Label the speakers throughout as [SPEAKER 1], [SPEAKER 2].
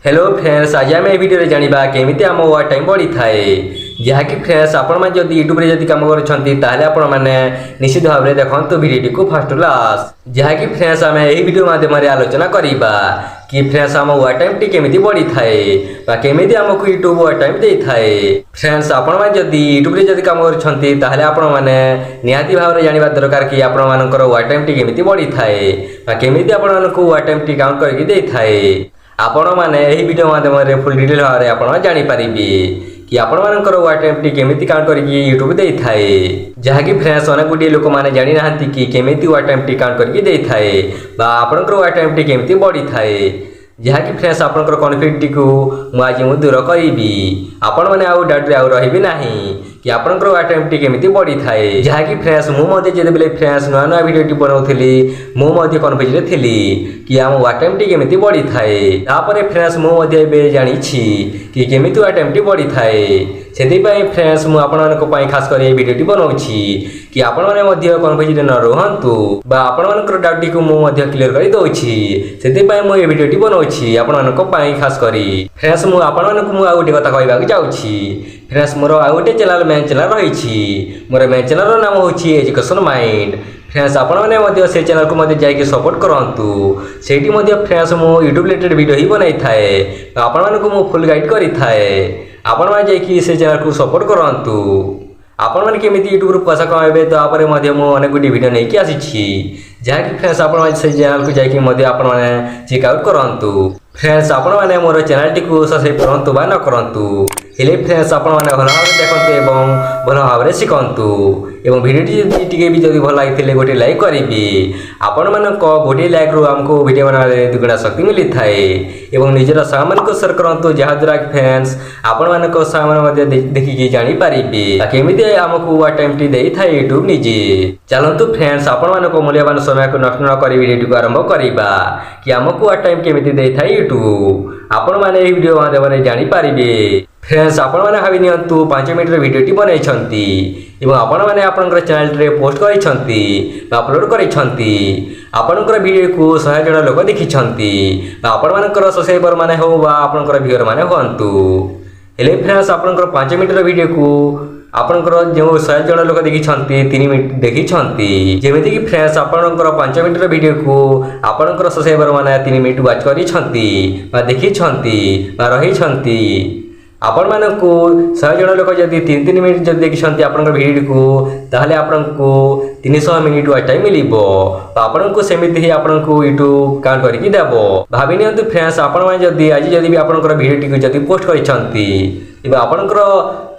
[SPEAKER 1] Hello friends, आज आम video जाना केमी आम वाच टाइम बढ़ी थाए जहाँकि फ्रेंड्स आपण मैंने जब यूट्यूब रे कम करने निश्चित भाव में देखो भिडियो को फास्ट लास्ट जहाँकि फ्रेंड्स आम यही वीडियो माध्यम आलोचना करवा कि फ्रेंड्स आम वाच टाइम टी केमी बढ़ी थाए केमी आमको यूट्यूब वाच टाइम दे थाए। फ्रेंड्स आपण मैंने जब यूट्यूब रे कम करने निहाती भाव में जानवा दरकार कि आपर वाच टाइम टी केमी बढ़ी थाए केमी आपको वाच टाइम टी काउंट करके दे थाए। आपण मैंने यही वीडियो माध्यम फुल डिटेल भाव में आप जानीपारे कि आपण मानकर वाच टाइम टी केमी काउंट करके यूट्यूब दे थाए जहाँकि फ्रेंड्स अनेक गुड़िए लोक मैंने जानी ना कि केमी वाच टाइम टी काउंट करके दे थाए आपंकर वाच टाइम टी केमी बढ़ी थाए जहाँकि फ्रेंड्स आपंकर कन्फ्यूज टी को आज मुझे दूर करी आपण मैंने आउ डाउट आउ रही ना कि आपंकर वाच टाइम टी केमी बढ़ी थाए जहाँकि फ्रेंड्स मुझे जिते फ्रेंड्स नुआ नुआ भिडियो बनाऊली मुझे कन्फ्यूज थी कि आम वाच टाइम टी केमी बढ़ी थाए फ्रेंड्स मुझे जानी कि केमी वाच टाइम टी बढ़ी थाए से फ्रेंड्स मुझे खास कर भिडियो बनाऊँगी कि आपण मैंने कन्फ्यूज न रुहतु आपण डाउट टी को मुझे क्लीयर कर दूसरी से मुझे भिडियो बनाऊँगी आपण खास कर फ्रेंड्स मुझे गोटे कथा कहवाक जाऊँगी। फ्रेंड्स मोर आउ गोटे चैनल मेन चैनल रही मोर मेन चैनल नाम हूँ एजुकेशन माइंड। फ्रेंड्स आपण मैंने से चैनल को जाकि सपोर्ट करूँ से फ्रेंड्स मु यूट्यूब रिलेटेड वीडियो ही बनाई थाए आपण को फुल गाइड करी थाए आपण मैंने से चैनल को सपोर्ट करूँ आपण मैंने केमी यूट्यूब पैसा कमाइबे तो मुझे अनेक गुडी वीडियो नहीं आसी जहाँकि फ्रेंड्स आपण से चैनल को जाकि आपने चेकआउट करूँ। फ्रेंड्स आपण मैंने मोर चैनल टी को सब्सक्राइब करूँ बा न करूँ हेले फ्रेंड्स आपण मैंने भल भाव देखते एवं भल भाव में शिखतु एवं भिडियो टी भी जब भल लगी गोटे लाइक करी आपण मान गोटे लाइक रू आमको वीडियो बनाने दुगुणा शक्ति मिली थाए एवं निजर सामान को शेयर करूँ जहाँद्वारा फ्रेंड्स आपण मान सामान देखिकी जानीपारे केमी आमको वाच टाइम टी दे थाए यूट्यूब निजे। चलतु फ्रेंड्स आपण मान मूल्यवान समय को नष्ट न कर वीडियो को आरंभ करवा कि आमको वाच टाइम केमी दे थाए यूट्यूब आपण मैंने यही वीडियो माध्यम जानीपारे। फ्रेंड्स आपण मैंने भावी नियंतु 5 मिनट भिडियो बनाई आपण मैंने आपंकर चैनल रे पोस्ट कर अपलोड कर भिडियो को 100 जन लोक देखी आपण मानकर सब्सक्राइबर माने हो आपंकर व्यूअर माने हुंतु हेले फ्रेंड्स आपंकर 5 मिनट भिडियो को आपंकर जो 100 जन लोक देखी 3 मिनट देखी जमीती कि फ्रेंड्स आपंकर 5 मिनट भिडियो को आपंकर सब्सक्राइबर माने 3 मिनट वाच कर देखी रही आपण मानकु 100 जन लोक जदि 3 मिनट जब देखी आपन भिडियो को ताहले आपनको 300 मिनिट वाच टाइम मिलिबो आपनको सेमिति ही आपनको यूट्यूब काउंट करके देबो। भाबि नियंतु फ्रेंड्स आपण माने जदि आज जदि भी आपन भिडियो टी जदि पोस्ट करिसंती एबे आपनकर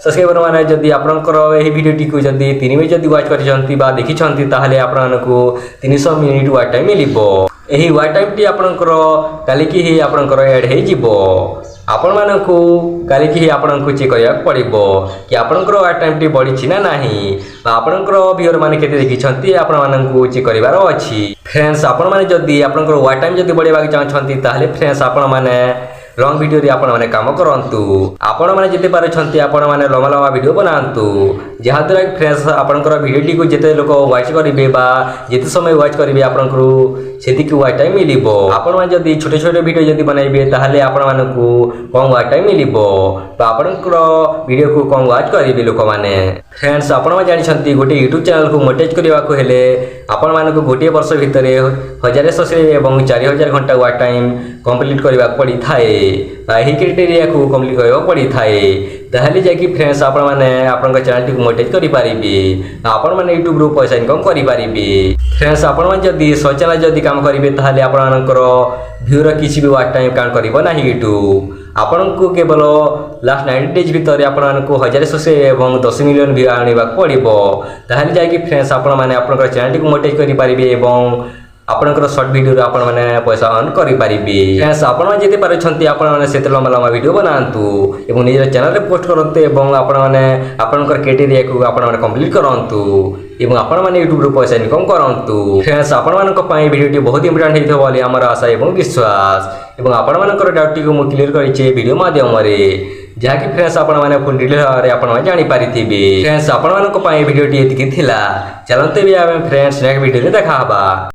[SPEAKER 1] सब्सक्राइबर माने जदि आपनकर एही भिडियो टी को जदि 3 मिनट जदि वाच करिसंती बा देखिसंती ताहले आपनको 300 मिनिट वाच टाइम मिलिबो। एही वाच टाइम टी आपनकर काली की ही आपनकर ऐड हे जिवो आपण मानकु काली की आपको चेक करिया पड़िबो कि आपनकर वाच टाइम टी बढ़ी ना नाही आपनकर व्यूअर माने केते देखिसंती आपण मानकु चेक करिवार अछि। फ्रेंड्स आपण माने जदि आपनकर वाच टाइम जदि बढ़ेबा चाहछंती ताहले फ्रेंड्स आपण माने लॉन्ग वीडियो रे आपण माने काम करंतु आपण माने जेते पारछंती आपण माने लंबा लंबा वीडियो बनांतु जहाँद्वारा फ्रेंड्स आपनकर वीडियो टी को जेते लोक वाच करिवे बा जेते समय वाच करिवे आपनकर सेतिक वाच टाइम मिलिबो। आपण माने जदि छोटे छोटे वीडियो जदि बनाइबे ताहले आपण मानकु कम वाच टाइम मिलिबो आपनकर वीडियो को कम वाच करिवे लोक माने। फ्रेंड्स आपण माने जानि छंती गोटे यूट्यूब चैनल को मोनेटाइज करबा को हेले आपण मानकु गोटे वर्ष भितरे 1000 सब्सक्राइब एवं 4000 घंटा वाच टाइम कंप्लीट करबा पड़ी थाए यही क्राइटेरिया को कंप्लीट करबा पड़ी थाए ताहले जाकि फ्रेंड्स आपण माने आपन चैनल टी को मोनेटाइज करि पारिबे आपण माने यूट्यूब रो पैसा इनकम करि पारिबे। फ्रेंड्स आपण माने जदि 100 चैनल जदि काम करिवे ताहले आपण मानकर व्यूअर किछि भी वाच टाइम काउंट करिवो नाही यूट्यूब आपण को केवल लास्ट 90 डेज भितर आपण को 1000 सब्सक्राइब एवं 10 मिलियन व्यू आनिबा पड़िबो ताहले जाकि फ्रेंड्स आपण माने आपन चैनल टी को मोनेटाइज करि पारिबे एवं आपनकर शॉर्ट वीडियो रे आपण माने पैसा अर्न करि पारिबे। फ्रेंड्स आपण माने जेते पारछंती आपण माने सेते लंबा लंबा वीडियो बनांतु एवं निजर चैनल रे पोस्ट करंतु एवं आपण माने आपनकर क्राइटेरिया को आपण माने कंप्लीट करंतु एवं आपण माने यूट्यूब रो पैसा इनकम करंतु। फ्रेंड्स आपण मानक पई वीडियो टी बहुत इंपोर्टेंट हेथो बोली हमर आशा एवं विश्वास एवं आपण मानकर डाउट टी को मु क्लियर करिचे वीडियो माध्यम रे जहाँकि फ्रेंड्स आपण माने फुल डिटेल रे आपण माने जानि पारिथिबे। फ्रेंड्स आपण मानक पई वीडियो टी एतिकी थिला चलते भी आमे फ्रेंड्स नेक्स्ट वीडियो रे देखा हबा।